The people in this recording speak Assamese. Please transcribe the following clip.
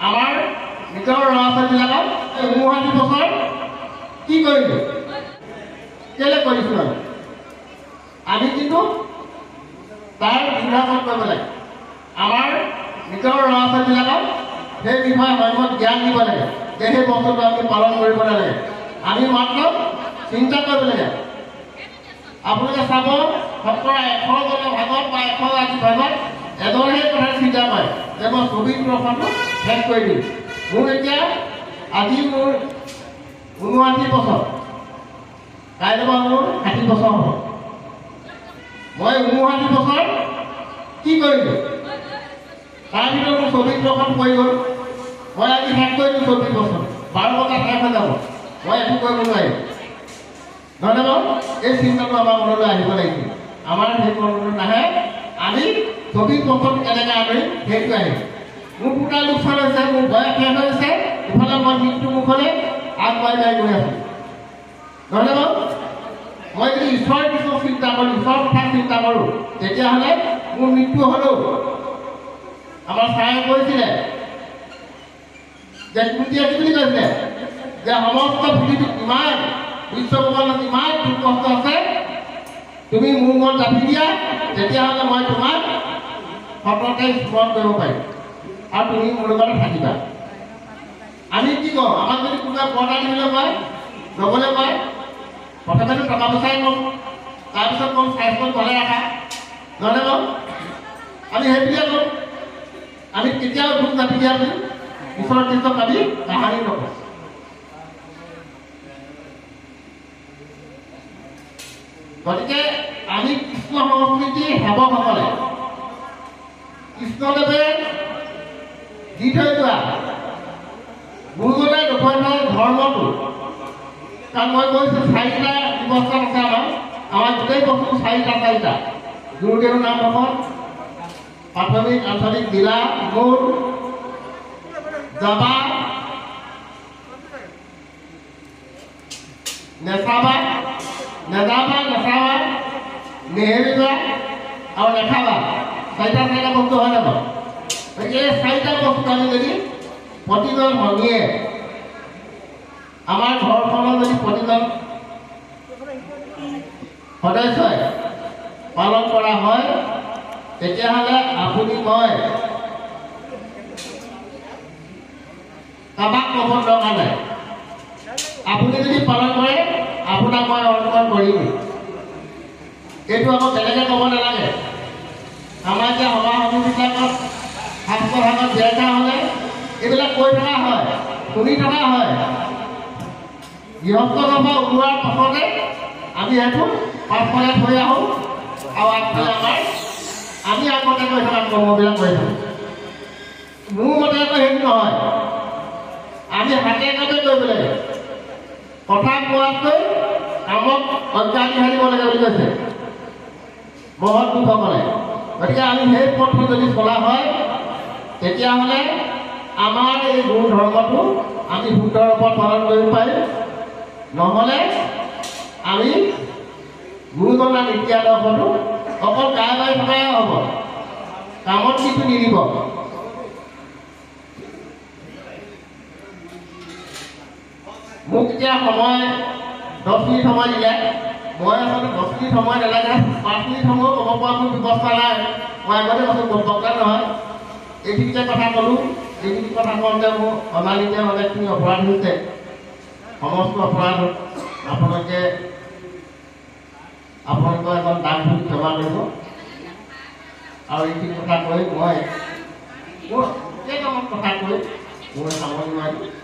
আমাৰ নিজৰ ল'ৰা ছোৱালীবিলাকক 59 বছৰ কি কৰিলোঁ কেলে কৰিছোঁ আমি কিন্তু তাৰ বিধান কৰিব লাগে আমাৰ নিজৰ ল'ৰা ছোৱালীবিলাকক সেই বিষয়ে সময়ত জ্ঞান দিব লাগে যে সেই বস্তুটো আমি পালন কৰিব লাগে আমি মাত্ৰ চিন্তা কৰিব লাগে আপোনালোকে চাব শতকৰা 100 ভাগত বা 180 ভাগত এজনেহে কথা চিন্তা কৰে যে মই ছবি প্ৰকাশটো শেষ কৰি দিম মোৰ এতিয়া আজি মোৰ 59 বছৰ কাইলৈ মোৰ 60 বছৰ হ'ব মই 59 বছৰ কি কৰিলোঁ তাৰ ভিতৰত মোৰ ছবি প্ৰকাশ কৰি গ'ল মই আজি শেষ কৰিলোঁ 24 বছৰ 12 বছৰ শেষ হৈ যাব মই একো কৰিব নোৱাৰিম ধন্যবাদ এই চিন্তাটো আমাৰ মনলৈ আহিব লাগিছিল আমাৰ সেই মনলৈ নাহে আমি 24 বছৰ কেনেকৈ আমি সেইটো আহিম মোৰ দুটা লোকচান হৈছে মোৰ বয়স শেষ হৈছে ইফালে মই মৃত্যু মুখলৈ আগবাঢ়ি যাই গৈ আছোঁ ধন্যবাদ মই যদি ঈশ্বৰৰ কিছু চিন্তা কৰোঁ ঈশ্বৰৰ কথা চিন্তা কৰোঁ তেতিয়াহ'লে মোৰ মৃত্যু হ'লেও আমাৰ ছাৰে কৈছিলে যে কুন্তীয়ে কি বুলি কৈছিলে যে সমস্ত পৃথিৱীত ইমান বিশ্বব্ৰহ্মাণ্ডত ইমান দুখ কষ্ট আছে তুমি মোৰ মন জাপি দিয়া তেতিয়াহ'লে মই তোমাক সততে স্মৰণ কৰিব পাৰিম আৰু তুমি মোৰ লগত থাকিবা আমি কি কওঁ আমাক যদি কোনোবাই পৰ্দা দিবলৈ কয় ল'বলৈ কয় প্ৰথমেতো টকা পইচাই কম তাৰপিছত কম স্বাস্থ্য ভালে ৰাখা নহ'লে কম আমি সেইবুলিয়ে কওঁ আমি কেতিয়াও দুখ জাপি দিয়া বুলি ঈশ্বৰৰ কৃষ্ণক আমি কাহানি নকওঁ গতিকে আমি কৃষ্ণ সংস্কৃতিৰ সেৱকসকলে কৃষ্ণদেৱে দি থৈ যোৱা গুৰুজনাই দেখুৱাই থোৱা ধৰ্মটো কাৰণ মই কৈছোঁ 4টা ব্যৱস্থা আছে আমাৰ গোটেই বস্তু 4টা গুৰুদেৱৰ নাম হ'ব প্ৰাথমিক আঞ্চলিক জিলা মূল জাবা নেচাবা নেহেৰিবা আৰু নেখাবা 4টা বস্তু হয় যাব এই 4টা বস্তু আমি যদি প্ৰতিজন ভগীয়ে আমাৰ ঘৰখনত যদি প্ৰতিজন সদস্যই পালন কৰা হয় তেতিয়াহ'লে আপুনি মই কাবাক ক'ব দৰকাৰ নাই আপুনি যদি পালন কৰে আপোনাক মই অনুমান কৰিম এইটো আকৌ বেলেগে ক'ব নালাগে আমাৰ এতিয়া সভা সমিতিবিলাকত শাস্ত্ৰ ভাগত জীয়াই থোৱা হ'লে এইবিলাক কৈ থকা হয় শুনি থকা হয় গৃহস্থ সভা ওলোৱাৰ পাছতে আমি সেইটো পাছফালে থৈ আহোঁ আৰু আগফালে আমাৰ আমি আগতে কৈ থকা কৰ্মবিলাক কৰি থাকোঁ মোৰ মতে আকৌ সেইটো নহয় আমি হাতে কামে কৰিব লাগে কথা কোৱাতকৈ কামক অত্যাধিকাৰ দিব লাগে বুলি কৈছে মহৎ লোকসকলে গতিকে আমি সেই পথটো যদি চলা হয় তেতিয়াহ'লে আমাৰ এই গুৰু ধৰ্মটো আমি শুদ্ধৰ ওপৰত পালন কৰিব পাৰিম নহ'লে আমি গুৰুজনাৰ নীতি আদৰ্শটো অকল গাই গাই থকাই হ'ব কামত কিন্তু নিদিব মোক এতিয়া সময় 10 মিনিট সময় দিলে মই আচলতে 10 মিনিট সময় নালাগে 5 মিনিট সময় ক'ব পৰা মোৰ ব্যৱস্থা নাই মই আগতে কৈছোঁ বক্তা নহয় এইখিনিতে কথা ক'লোঁ এইখিনি কথা কওঁতে মোৰ অনালিতে অনেকখিনি অপৰাধ হৈছে সমস্ত অপৰাধ আপোনালোকৰ এখন দান বুলি ক্ষমা কৰিব আৰু এইখিনি কথা কৈ মই মোৰ কেইটামান কথা কৈ মোৰ সামৰণি মাৰিম